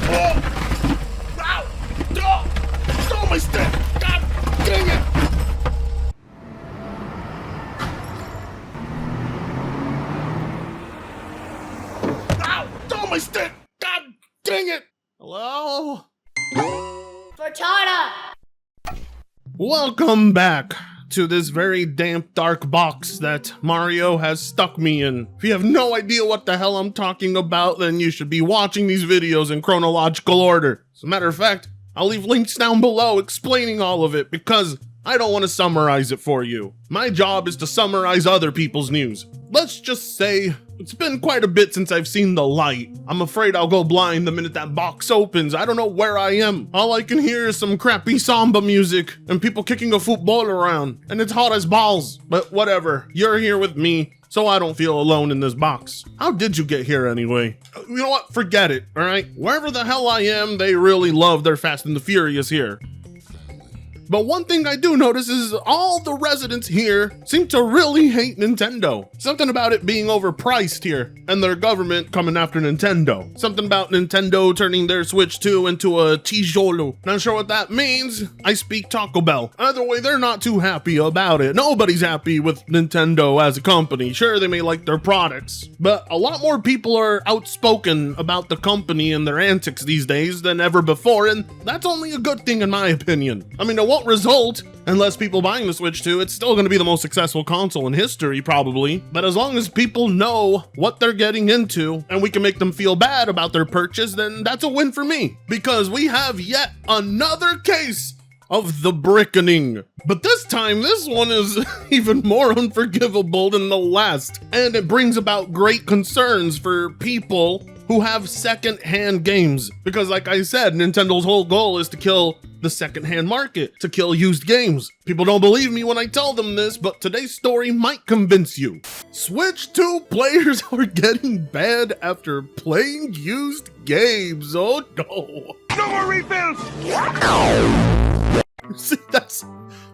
Oh! Ow! Oh! Throw my stick! God dang it! Ow! Throw my stick! God dang it! Hello? Cortana! Welcome back to this very damp, dark box that Mario has stuck me in. If you have no idea what the hell I'm talking about, then you should be watching these videos in chronological order. As a matter of fact, I'll leave links down below explaining all of it because I don't want to summarize it for you. My job is to summarize other people's news. Let's just say it's been quite a bit since I've seen the light. I'm afraid I'll go blind the minute that box opens. I don't know where I am. All I can hear is some crappy samba music and people kicking a football around, and it's hot as balls. But whatever, you're here with me, so I don't feel alone in this box. How did you get here anyway? You know what? Forget it, all right? Wherever the hell I am, they really love their Fast and the Furious here. But one thing I do notice is all the residents here seem to really hate Nintendo. Something about it being overpriced here, and their government coming after Nintendo. Something about Nintendo turning their Switch 2 into a tijolo. Not sure what that means. I speak Taco Bell. Either way, they're not too happy about it. Nobody's happy with Nintendo as a company. Sure, they may like their products, but a lot more people are outspoken about the company and their antics these days than ever before, and that's only a good thing in my opinion. I mean, it won't result in less people buying the Switch 2. It's still going to be the most successful console in history, probably. But as long as people know what they're getting into and we can make them feel bad about their purchase, then that's a win for me. Because we have yet another case of the brickening. But this time, this one is even more unforgivable than the last. And it brings about great concerns for people who have second-hand games. Because like I said, Nintendo's whole goal is to kill the second-hand market, to kill used games. People don't believe me when I tell them this, but today's story might convince you. Switch 2 players are getting banned after playing used games. Oh no. No more refills! See, that's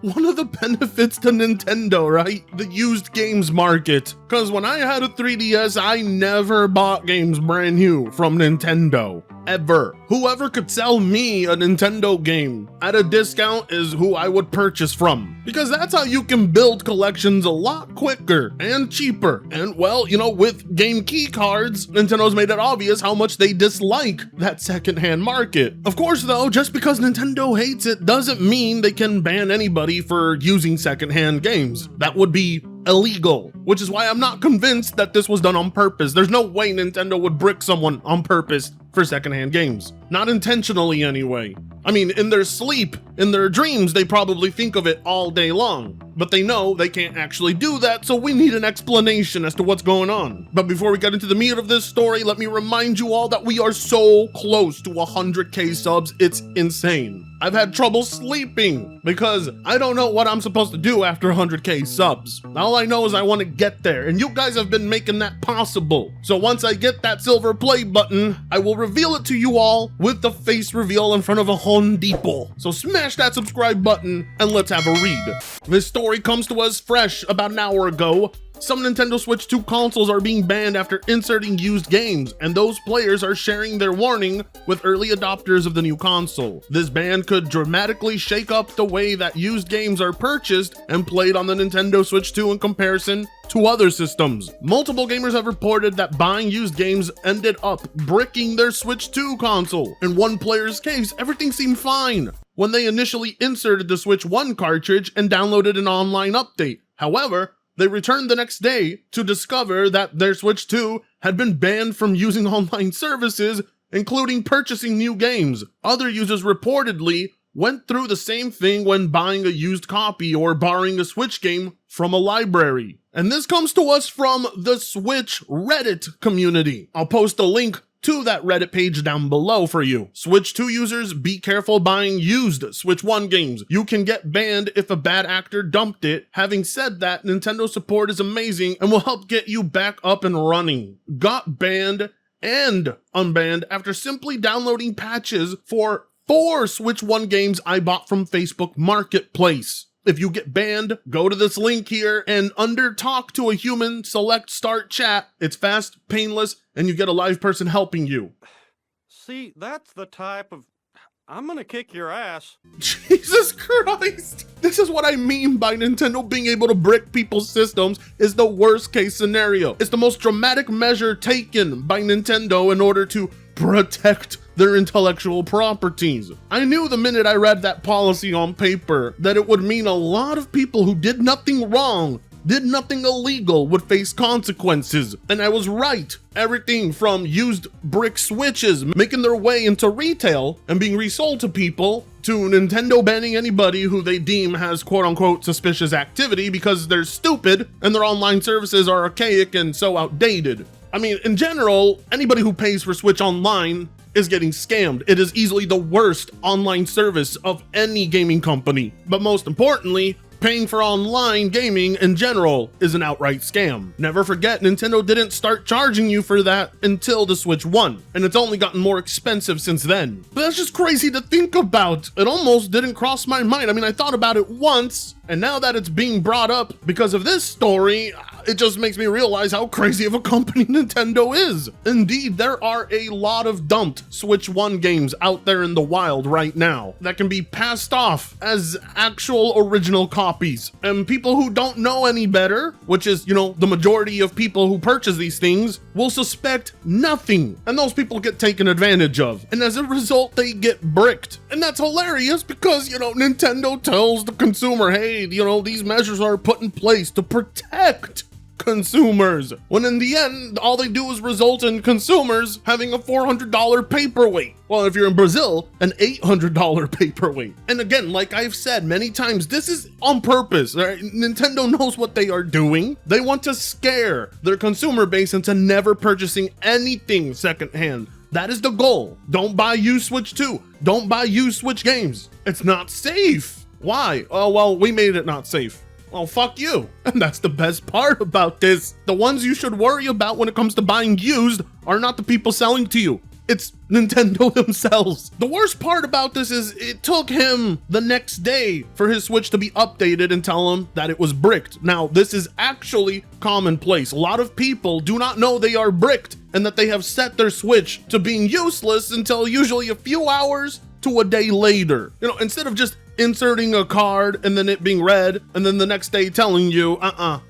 one of the benefits to Nintendo, right? The used games market. Because when I had a 3DS, I never bought games brand new from Nintendo. Ever. Whoever could sell me a Nintendo game at a discount is who I would purchase from. Because that's how you can build collections a lot quicker and cheaper. And well, you know, with game key cards, Nintendo's made it obvious how much they dislike that secondhand market. Of course though, just because Nintendo hates it doesn't mean they can ban anybody for using secondhand games. That would be illegal, which is why I'm not convinced that this was done on purpose. There's no way Nintendo would brick someone on purpose for secondhand games. Not intentionally anyway. I mean, in their sleep, in their dreams, they probably think of it all day long. But they know they can't actually do that, so we need an explanation as to what's going on. But before we get into the meat of this story, let me remind you all that we are so close to 100K subs, it's insane. I've had trouble sleeping because I don't know what I'm supposed to do after 100K subs. All I know is I want to get there, and you guys have been making that possible. So once I get that silver play button, I will reveal it to you all with the face reveal in front of a Home Depot. So smash that subscribe button and let's have a read. This story comes to us fresh about an hour ago. Some Nintendo Switch 2 consoles are being banned after inserting used games, and those players are sharing their warning with early adopters of the new console. This ban could dramatically shake up the way that used games are purchased and played on the Nintendo Switch 2 in comparison to other systems. Multiple gamers have reported that buying used games ended up bricking their Switch 2 console. In one player's case, everything seemed fine when they initially inserted the Switch 1 cartridge and downloaded an online update. However, they returned the next day to discover that their Switch 2 had been banned from using online services, including purchasing new games. Other users reportedly went through the same thing when buying a used copy or borrowing a Switch game from a library. And this comes to us from the Switch Reddit community. I'll post a link to that Reddit page down below for you. Switch 2 users, be careful buying used Switch 1 games. You can get banned if a bad actor dumped it. Having said that, Nintendo support is amazing and will help get you back up and running. Got banned and unbanned after simply downloading patches for 4 Switch 1 games I bought from Facebook Marketplace. If you get banned, go to this link here and under talk to a human, select start chat. It's fast, painless, and you get a live person helping you. See, that's the type of... I'm gonna kick your ass. Jesus Christ! This is what I mean by Nintendo being able to brick people's systems is the worst case scenario. It's the most dramatic measure taken by Nintendo in order to protect their intellectual properties. I knew the minute I read that policy on paper that it would mean a lot of people who did nothing wrong, did nothing illegal, would face consequences. And I was right. Everything from used brick Switches making their way into retail and being resold to people, to Nintendo banning anybody who they deem has quote-unquote suspicious activity because they're stupid and their online services are archaic and so outdated. I mean, in general, anybody who pays for Switch Online is getting scammed. It is easily the worst online service of any gaming company. But most importantly, paying for online gaming in general is an outright scam. Never forget, Nintendo didn't start charging you for that until the Switch 1, and it's only gotten more expensive since then. But that's just crazy to think about. It almost didn't cross my mind. I mean, I thought about it once, and now that it's being brought up because of this story, it just makes me realize how crazy of a company Nintendo is. Indeed, there are a lot of dumped Switch 1 games out there in the wild right now that can be passed off as actual original copies. And people who don't know any better, which is, the majority of people who purchase these things, will suspect nothing. And those people get taken advantage of. And as a result, they get bricked. And that's hilarious because, Nintendo tells the consumer, hey, these measures are put in place to protect consumers, when in the end, all they do is result in consumers having a $400 paperweight. Well, if you're in Brazil, an $800 paperweight. And again, like I've said many times, this is on purpose. Right? Nintendo knows what they are doing. They want to scare their consumer base into never purchasing anything secondhand. That is the goal. Don't buy used Switch 2. Don't buy used Switch games. It's not safe. Why? Oh, well, we made it not safe. Well, fuck you. And that's the best part about this. The ones you should worry about when it comes to buying used are not the people selling to you. It's Nintendo themselves. The worst part about this is it took him the next day for his Switch to be updated and tell him that it was bricked. Now, this is actually commonplace. A lot of people do not know they are bricked and that they have set their Switch to being useless until usually a few hours to a day later. Instead of just inserting a card and then it being read and then the next day telling you,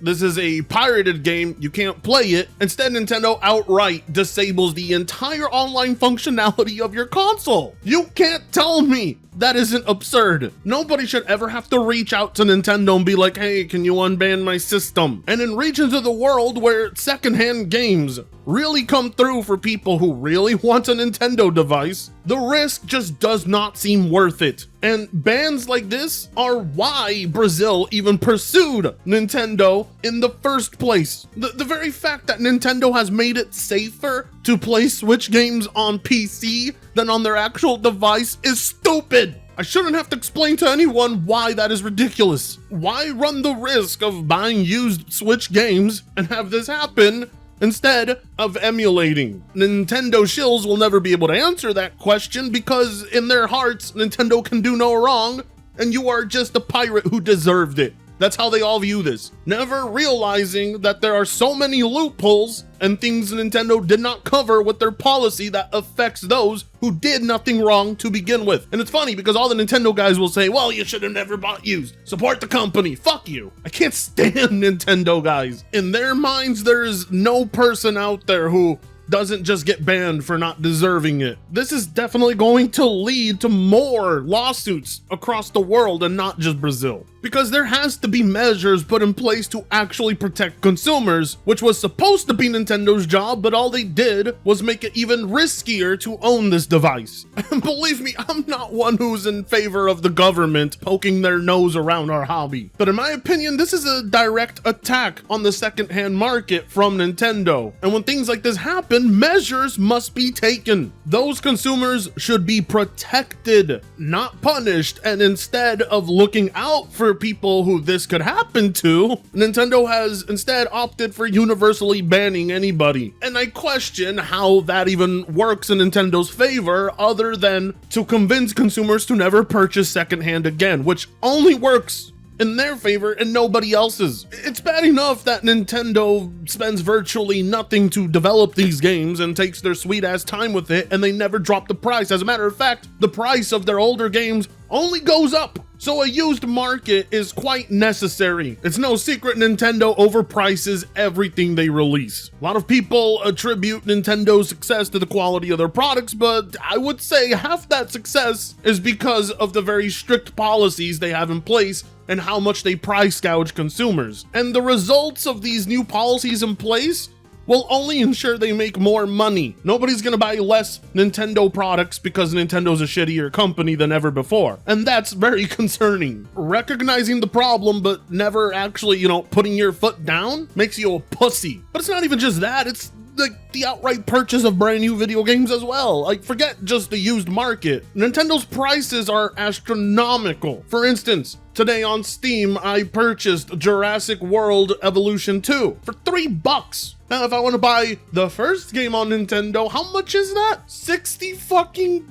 this is a pirated game, you can't play it. Instead, Nintendo outright disables the entire online functionality of your console. You can't tell me that isn't absurd. Nobody should ever have to reach out to Nintendo and be like, hey, can you unban my system? And in regions of the world where secondhand games really come through for people who really want a Nintendo device, the risk just does not seem worth it. And bans like this are why Brazil even pursued Nintendo in the first place. The very fact that Nintendo has made it safer to play Switch games on PC than on their actual device is stupid. I shouldn't have to explain to anyone why that is ridiculous. Why run the risk of buying used Switch games and have this happen instead of emulating? Nintendo shills will never be able to answer that question because in their hearts, Nintendo can do no wrong and you are just a pirate who deserved it. That's how they all view this, never realizing that there are so many loopholes and things Nintendo did not cover with their policy that affects those who did nothing wrong to begin with. And it's funny because all the Nintendo guys will say, well, you should have never bought used. Support the company. Fuck you. I can't stand Nintendo guys. In their minds, there is no person out there who doesn't just get banned for not deserving it. This is definitely going to lead to more lawsuits across the world and not just Brazil. Because there has to be measures put in place to actually protect consumers, which was supposed to be Nintendo's job, but all they did was make it even riskier to own this device. And believe me, I'm not one who's in favor of the government poking their nose around our hobby. But in my opinion, this is a direct attack on the secondhand market from Nintendo. And when things like this happen, measures must be taken. Those consumers should be protected, not punished. And instead of looking out for people who this could happen to, Nintendo has instead opted for universally banning anybody. And I question how that even works in Nintendo's favor other than to convince consumers to never purchase secondhand again, which only works in their favor and nobody else's. It's bad enough that Nintendo spends virtually nothing to develop these games and takes their sweet ass time with it, and they never drop the price. As a matter of fact, the price of their older games only goes up. So a used market is quite necessary. It's no secret Nintendo overprices everything they release. A lot of people attribute Nintendo's success to the quality of their products, but I would say half that success is because of the very strict policies they have in place and how much they price gouge consumers. And the results of these new policies in place will only ensure they make more money. Nobody's gonna buy less Nintendo products because Nintendo's a shittier company than ever before. And that's very concerning. Recognizing the problem but never actually, putting your foot down makes you a pussy. But it's not even just that, it's like the outright purchase of brand new video games as well. Like, forget just the used market. Nintendo's prices are astronomical. For instance, today on Steam, I purchased Jurassic World Evolution 2 for $3. Now, if I want to buy the first game on Nintendo, how much is that? $60 fucking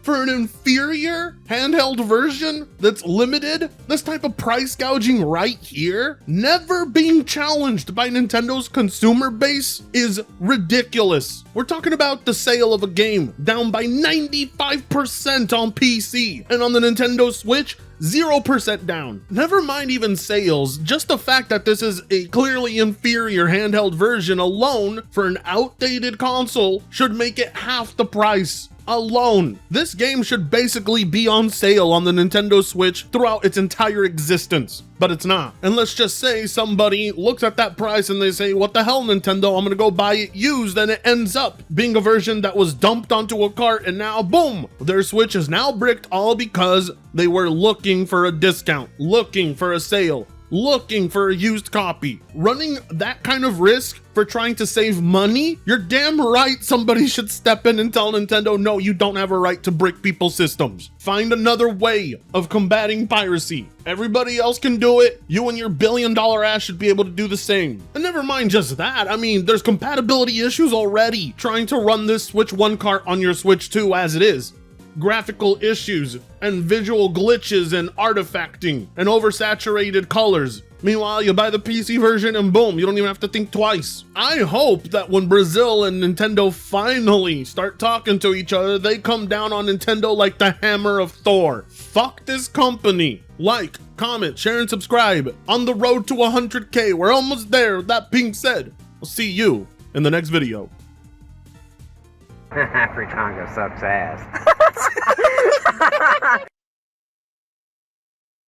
for an inferior handheld version that's limited? This type of price gouging right here, never being challenged by Nintendo's consumer base, is ridiculous. We're talking about the sale of a game down by 95% on PC, and on the Nintendo Switch, 0% down. Never mind even sales, just the fact that this is a clearly inferior handheld version alone for an outdated console should make it half the price. Alone. This game should basically be on sale on the Nintendo Switch throughout its entire existence, but it's not. And let's just say somebody looks at that price and they say, what the hell, Nintendo, I'm gonna go buy it used, and it ends up being a version that was dumped onto a cart, and now boom, their Switch is now bricked, all because they were looking for a discount, looking for a sale, looking for a used copy. Running that kind of risk for trying to save money, you're damn right somebody should step in and tell Nintendo, no, you don't have a right to brick people's systems. Find another way of combating piracy. Everybody else can do it. You and your billion-dollar ass should be able to do the same. And never mind just that, I mean, there's compatibility issues already trying to run this Switch 1 cart on your Switch 2 as it is. Graphical issues and visual glitches and artifacting and oversaturated colors. Meanwhile, you buy the PC version and boom, you don't even have to think twice. I hope that when Brazil and Nintendo finally start talking to each other, they come down on Nintendo like the hammer of Thor. Fuck this company. Like, comment, share, and subscribe. On the road to 100K, we're almost there. That being said, I'll see you in the next video. Fritango sucks ass.